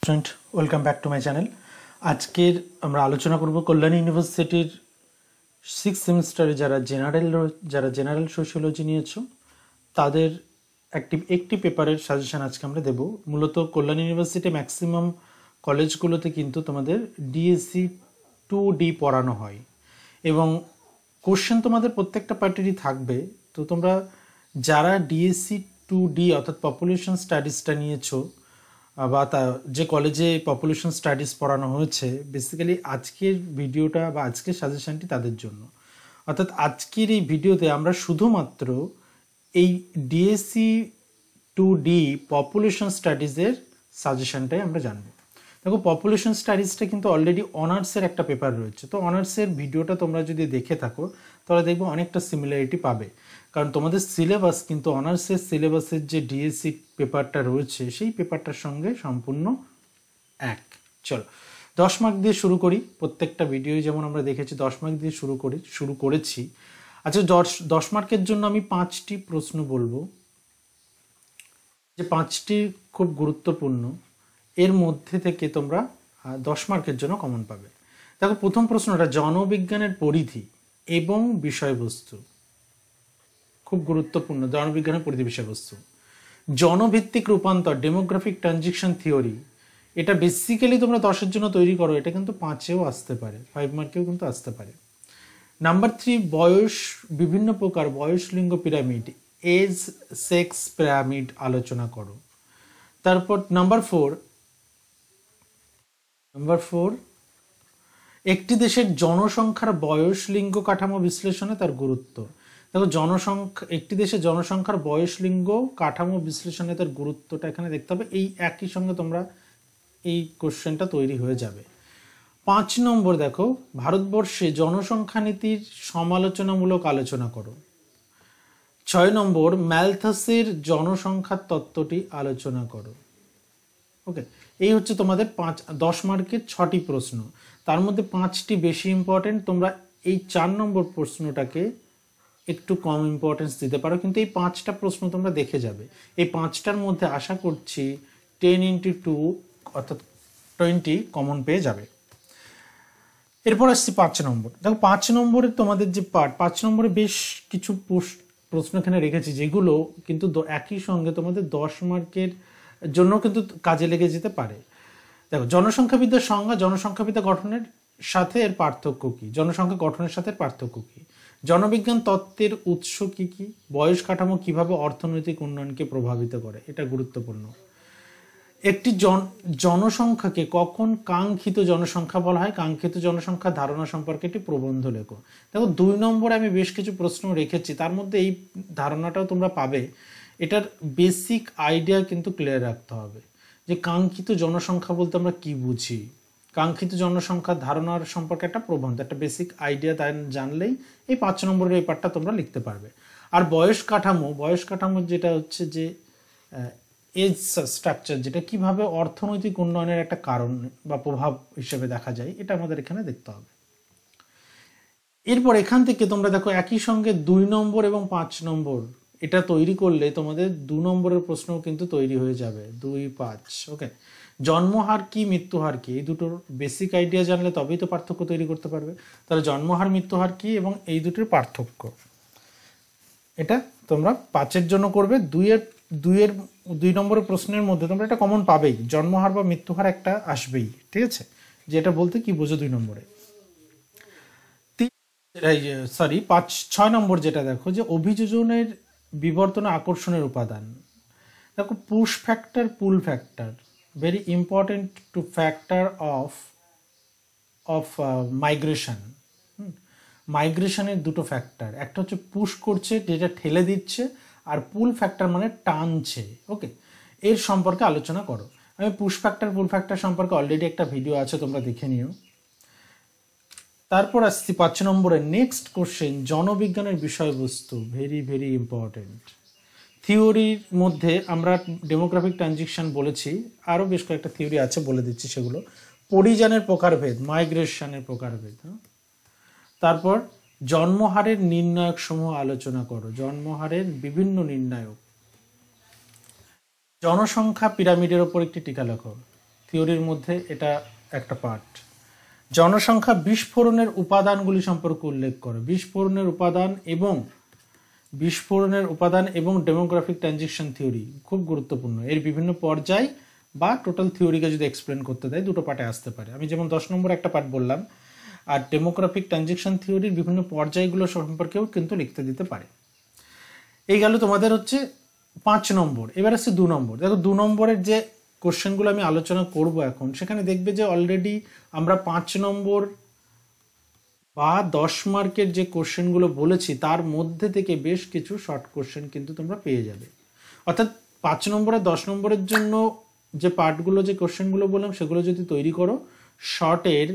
Student welcome back to my channel. আজকের আমরা আলোচনা করব কল্যাণী ইউনিভার্সিটির 6th সেমিস্টারে যারা জেনারেল সোশিওলজি নিয়েছো তাদের একটি পেপারের সাজেশন আজকে আমরা দেব। মূলত কল্যাণী ইউনিভার্সিটি ম্যাক্সিমাম কলেজগুলোতে কিন্তু তোমাদের ডিএসসি 2D পড়ানো হয় এবং কোশ্চেন তোমাদের প্রত্যেকটা পার্টেরই থাকবে। তো তোমরা যারা ডিএসসি 2D অর্থাৎ পপুলেশন স্টাডিজটা নিয়েছো বা যে কলেজে পপুলেশন স্টাডিজ পড়ানো হয়েছে, বেসিক্যালি আজকের ভিডিওটা বা আজকের সাজেশনটি তাদের জন্য। অর্থাৎ আজকের এই ভিডিওতে আমরা শুধুমাত্র এই ডিএসসি 2D পপুলেশন স্টাডিজের সাজেশনটাই আমরা জানবো। দেখো, পপুলেশন স্টাডিজটা কিন্তু অলরেডি অনার্সের একটা পেপার রয়েছে। তো অনার্সের ভিডিওটা তোমরা যদি দেখে থাকো তাহলে দেখবো অনেকটা সিমিলারিটি পাবে, কারণ তোমাদের সিলেবাস কিন্তু অনার্সের সিলেবাসের যে ডিএসসি পেপারটা রয়েছে সেই পেপারটার সঙ্গে সম্পূর্ণ এক। চলো 10 মার্ক দিয়ে শুরু করি। প্রত্যেকটা ভিডিওই যেমন আমরা দেখেছি 10 মার্ক দিয়ে শুরু করেছি। আচ্ছা, 10 মার্কের জন্য আমি 5টি প্রশ্ন বলবো, যে 5টি খুব গুরুত্বপূর্ণ। এর মধ্যে থেকে তোমরা 10 মার্কের জন্য কমন পাবে। দেখো, প্রথম প্রশ্নটা জনবিজ্ঞানের পরিধি এবং বিষয়বস্তু, খুব গুরুত্বপূর্ণ। জনবিজ্ঞানের পরিধি বিষয়বস্তু, জনভিত্তিক রূপান্তর ডেমোগ্রাফিক ট্রানজিশন থিওরি, এটা বেসিক্যালি তোমরা 10-এর জন্য তৈরি করো, এটা কিন্তু 5-এও আসতে পারে, 5 মার্কেও কিন্তু আসতে পারে। নাম্বার 3 বয়স, বিভিন্ন প্রকার বয়স লিঙ্গ পিরামিড, এজ সেক্স পিরামিড আলোচনা করো। তারপর নাম্বার 4 একটি দেশের জনসংখ্যার বয়স লিঙ্গ কাঠামো বিশ্লেষণে তার গুরুত্ব। দেখো, একটি দেশের জনসংখ্যার বয়স লিঙ্গ কাঠামো বিশ্লেষণে তার গুরুত্বটা এখানে দেখতে হবে। এই একই সঙ্গে তোমরা এই কোশ্চেনটা তৈরি হয়ে যাবে। 5 নম্বর দেখো, ভারতবর্ষে জনসংখ্যা নীতির সমালোচনামূলক আলোচনা করো। 6 নম্বর ম্যালথাসের জনসংখ্যার তত্ত্বটি আলোচনা করো। ওকে, এই হচ্ছে তোমাদের 10 মার্কের 6টি প্রশ্ন। তার মধ্যে 5টি বেশি ইম্পর্টেন্ট। তোমরা এই 4 নম্বর প্রশ্নটাকে একটু কম ইম্পর্টেন্স দিতে পারো, কিন্তু এই 5টা প্রশ্ন তোমরা দেখে যাবে। এই 5টার মধ্যে আশা করছি 10x2 অর্থাৎ 20 কমন পেয়ে যাবে। এরপর আসছি 5 নম্বর। দেখো, 5 নম্বরে তোমাদের যে পার্ট, 5 নম্বরে বেশ কিছু প্রশ্ন এখানে রেখেছি, যেগুলো কিন্তু একই সঙ্গে তোমাদের 10 মার্কের জন্য কিন্তু কাজে লেগে যেতে পারে। দেখো, জনসংখ্যাবিদ্যার সংজ্ঞা, জনসংখ্যাবিদ্যা গঠনের সাথে এর পার্থক্য কি, জনসংখ্যা গঠনের সাথে পার্থক্য কি, জনবিজ্ঞান তত্ত্বের উৎস কি কি, বয়স কাঠামো কিভাবে অর্থনৈতিক উন্নয়নকে প্রভাবিত করে, এটা গুরুত্বপূর্ণ। একটি জনসংখ্যাকে কখন কাঙ্ক্ষিত জনসংখ্যা বলা হয়, কাঙ্ক্ষিত জনসংখ্যা ধারণা সম্পর্কে একটি প্রবন্ধ লেখো। দেখো, 2 নম্বরে আমি বেশ কিছু প্রশ্ন রেখেছি, তার মধ্যে এই ধারণাটাও তোমরা পাবে। এটার বেসিক আইডিয়া কিন্তু ক্লিয়ার রাখতে হবে, যে কাঙ্ক্ষিত জনসংখ্যা বলতে আমরা কি বুঝি। কাঙ্ক্ষিত জনসংখ্যার ধারণার সম্পর্কে একটা প্রবন্ধ, একটা বেসিক আইডিয়া তাই জানলেই এই 5 নম্বরের এই পার্টটা তোমরা লিখতে পারবে। আর বয়স কাঠামো যেটা হচ্ছে যে এজ স্ট্রাকচার, যেটা কিভাবে অর্থনৈতিক উন্নয়নের একটা কারণ বা প্রভাব হিসেবে দেখা যায়, এটা আমাদের এখানে দেখতে হবে। এরপর এখান থেকে তোমরা দেখো একই সঙ্গে 2 নম্বর এবং 5 নম্বর এটা তৈরি করলে তোমাদের 2 নম্বরের প্রশ্নও কিন্তু তৈরি হয়ে যাবে, 2-5। ওকে, জন্মহার কি মৃত্যুহার কি, এই দুটোর বেসিক আইডিয়া জানলে তবেই তো পার্থক্য তৈরি করতে পারবে। তাহলে জন্মহার মৃত্যুহার কি এবং এই দুটোর পার্থক্য, এটা তোমরা 5-এর জন্য করবে। 2 নম্বরের প্রশ্নের মধ্যে তোমরা এটা কমন পাবেই, জন্মহার বা মৃত্যুহার একটা আসবেই, ঠিক আছে, যেটা বলতে কি বোঝো 2 নম্বরে। 6 নম্বর যেটা দেখো, যে অভিযোজনের বিবর্তন আকর্ষণের উপাদান। দেখো, push factor, pull factor, very important two factor of migration. মাইগ্রেশনের দুটো ফ্যাক্টর, একটা হচ্ছে পুশ করছে, যেটা ঠেলে দিচ্ছে, আর পুল ফ্যাক্টর মানে টানছে। ওকে, এর সম্পর্কে আলোচনা করো। আমি পুশ ফ্যাক্টর পুল ফ্যাক্টর সম্পর্কে অলরেডি একটা ভিডিও আছে, তোমরা দেখে নিও। তারপর আসছি 5 নম্বরের নেক্সট কোশ্চেন, জনবিজ্ঞানের বিষয়বস্তু, ভেরি ভেরি ইম্পর্টেন্ট। থিওরির মধ্যে আমরা ডেমোগ্রাফিক ট্রানজিশন বলেছি, আরও বেশ কয়েকটা থিওরি আছে, বলে দিচ্ছি সেগুলো। পরিযানের প্রকারভেদ, মাইগ্রেশনের প্রকারভেদ। তারপর জন্মহারের নির্ণায়ক সমূহ আলোচনা করো, জন্মহারের বিভিন্ন নির্ণায়ক। জনসংখ্যা পিরামিডের ওপর একটি টিকা লেখো। থিওরির মধ্যে এটা একটা পার্ট। জনসংখ্যা বিস্ফোরণের উপাদানগুলি সম্পর্কে উল্লেখ করে। বিস্ফোরণের উপাদান এবং ডেমোগ্রাফিক ট্রানজিশন থিওরি খুব গুরুত্বপূর্ণ। এর বিভিন্ন পর্যায় বা টোটাল থিওরিকে যদি এক্সপ্লেন করতে দেয় দুটো পার্টে আসতে পারে। আমি যেমন 10 নম্বর একটা পার্ট বললাম, আর ডেমোগ্রাফিক ট্রানজিশন থিওরির বিভিন্ন পর্যায়গুলো সম্পর্কেও কিন্তু লিখতে দিতে পারে। এই গেল তোমাদের হচ্ছে 5 নম্বর। এবার আসছে 2 নম্বর। দেখো 2 নম্বরের যে কোশ্চেনগুলো আমি আলোচনা করব এখন, সেখানে দেখবে যে অলরেডি আমরা 5 নম্বর বা 10 মার্কের যে কোশ্চেনগুলো বলেছি তার মধ্যে থেকে বেশ কিছু শর্ট কোশ্চেন কিন্তু তোমরা পেয়ে যাবে। অর্থাৎ 5 নম্বর আর 10 নম্বরের জন্য যে পার্টগুলো, যে কোশ্চেনগুলো বললাম, সেগুলো যদি তৈরি করো, শর্টের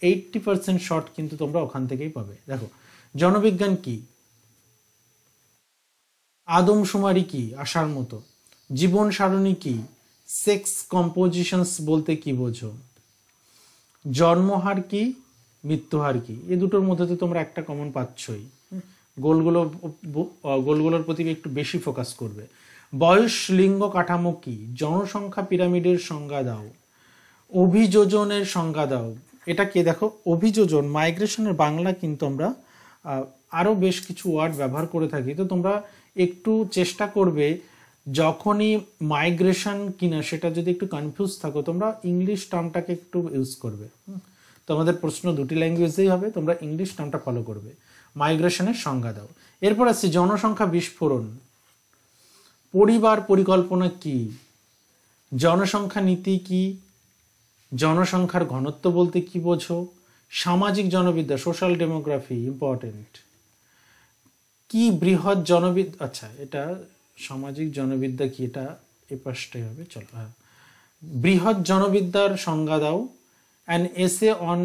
80% শর্ট কিন্তু তোমরা ওখান থেকেই পাবে। দেখো, জনবিজ্ঞান কি, আদমশুমারি কি, আসার মতো, জীবন সারণী কি, সেক্স কম্পোজিশনস বলতে কি বোঝো, জন্মহার কি, মৃত্যুহার কি, এই দুটোর মধ্যে তো তোমরা একটা কমন পাচ্ছই। গোলগুলোর প্রতি একটু বেশি ফোকাস করবে। বয়স লিঙ্গ কাঠামো কি, জনসংখ্যা পিরামিডের সংজ্ঞা দাও, অভিযোজনের সংজ্ঞা দাও। এটা কি, দেখো অভিযোজন, মাইগ্রেশনের বাংলা কিন্তু আমরা আরও বেশ কিছু ওয়ার্ড ব্যবহার করে থাকি। তো তোমরা একটু চেষ্টা করবে যখনই মাইগ্রেশন কিনা সেটা যদি একটু কনফিউজ থাকো, তোমরা ইংলিশ টার্মটাকে একটু ইউজ করবে। তোমাদের প্রশ্ন দুটি ল্যাঙ্গুয়েজেই হবে, তোমরা ইংলিশ টার্মটা ফলো করবে। মাইগ্রেশনের সংজ্ঞা দাও। এরপর আসছি জনসংখ্যা বিস্ফোরণ, পরিবার পরিকল্পনা কি, জনসংখ্যা নীতি কি, জনসংখ্যার ঘনত্ব বলতে কি বোঝো, সামাজিক জনবিদ্যা, সোশ্যাল ডেমোগ্রাফি ইম্পর্টেন্ট, কি বৃহৎ জনবিদ্যা, আচ্ছা এটা সামাজিক জনবিদ্যা কি, এটা এ পাশটাই হবে, চলো। হ্যাঁ, বৃহৎ জনবিদ্যার সংজ্ঞা দাও, an essay on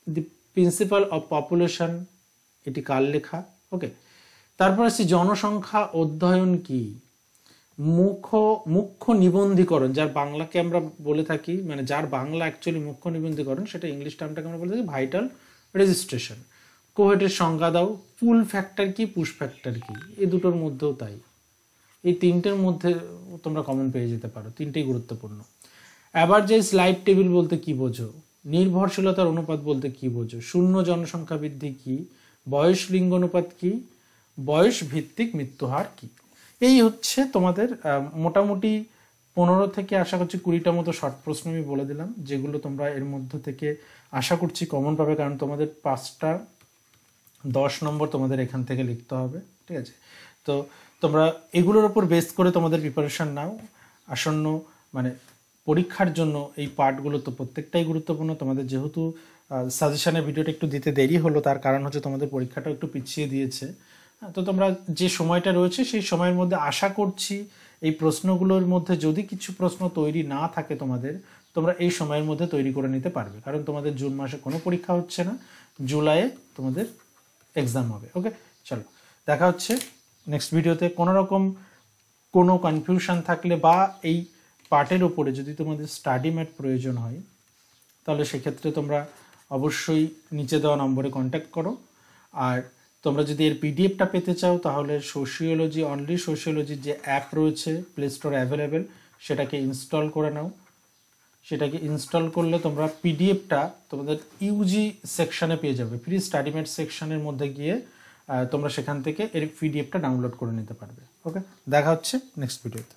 the principal of population, এটি কার লেখা? ওকে। তারপর আসছি জনসংখ্যা অধ্যয়ন কি, মুখ্য নিবন্ধীকরণ, যার বাংলাকে আমরা বলে থাকি, মানে যার বাংলা অ্যাকচুয়ালি মুখ্য নিবন্ধীকরণ, সেটা ইংলিশ টার্মটাকে আমরা বলে থাকি ভাইটাল রেজিস্ট্রেশন। কোহেটের সংজ্ঞা দাও, পুল ফ্যাক্টর কি, পুশ ফ্যাক্টর কি, এই দুটোর মধ্যেও তাই। এই তিনটের মধ্যে তোমরা কমন পেয়ে যেতে পারো, তিনটেই গুরুত্বপূর্ণ। অ্যাভারেজ লাইফ টেবিল বলতে কি বোঝো, নির্ভরশীলতার অনুপাত বলতে কি বোঝো, শূন্য জনসংখ্যা বৃদ্ধি কি, বয়স লিঙ্গ অনুপাত কি, বয়স ভিত্তিক মৃত্যুহার কি। এই হচ্ছে তোমাদের মোটামুটি 15 থেকে আশা করছি 20টা মতো শর্ট প্রশ্ন আমি বলে দিলাম, যেগুলো তোমরা এর মধ্যে থেকে আশা করছি কমন পাবে, কারণ তোমাদের 5টা 10 নম্বর তোমাদের এখান থেকে লিখতে হবে। ঠিক আছে, তো তোমরা এগুলোর উপর বেস করে তোমাদের প্রিপারেশন নাও। আসন্ন মানে পরীক্ষার জন্য এই পার্টগুলো তো প্রত্যেকটাই গুরুত্বপূর্ণ। তোমাদের যেহেতু সাজেশনের ভিডিওটা একটু দিতে দেরি হলো, তার কারণ হচ্ছে তোমাদের পরীক্ষাটা একটু পিছিয়ে দিয়েছে। তো তোমরা যে সময়টা রয়েছে সেই সময়ের মধ্যে আশা করছি এই প্রশ্নগুলোর মধ্যে যদি কিছু প্রশ্ন তৈরি না থাকে তোমাদের, তোমরা এই সময়ের মধ্যে তৈরি করে নিতে পারবে, কারণ তোমাদের জুন মাসে কোনো পরীক্ষা হচ্ছে না, জুলাইয়ে তোমাদের এক্সাম হবে। ওকে, চলো দেখা হচ্ছে নেক্সট ভিডিওতে। কোনো কনফিউশন থাকলে বা এই পার্টের ওপরে যদি তোমাদের স্টাডি ম্যাট প্রয়োজন হয়, তাহলে সেক্ষেত্রে তোমরা অবশ্যই নিচে দেওয়া নম্বরে কন্ট্যাক্ট করো। আর তোমরা যদি এর পিডিএফটা পেতে চাও, তাহলে সোশিওলজির যে অ্যাপ রয়েছে প্লে স্টোরে অ্যাভেলেবেল, সেটাকে ইনস্টল করে নাও। সেটাকে ইনস্টল করলে তোমরা পিডিএফটা তোমাদের ইউজি সেকশানে পেয়ে যাবে, ফ্রি স্টাডি ম্যাট সেকশানের মধ্যে গিয়ে তোমরা সেখান থেকে এর পিডিএফটা ডাউনলোড করে নিতে পারবে। ওকে, দেখা হচ্ছে নেক্সট ভিডিওতে।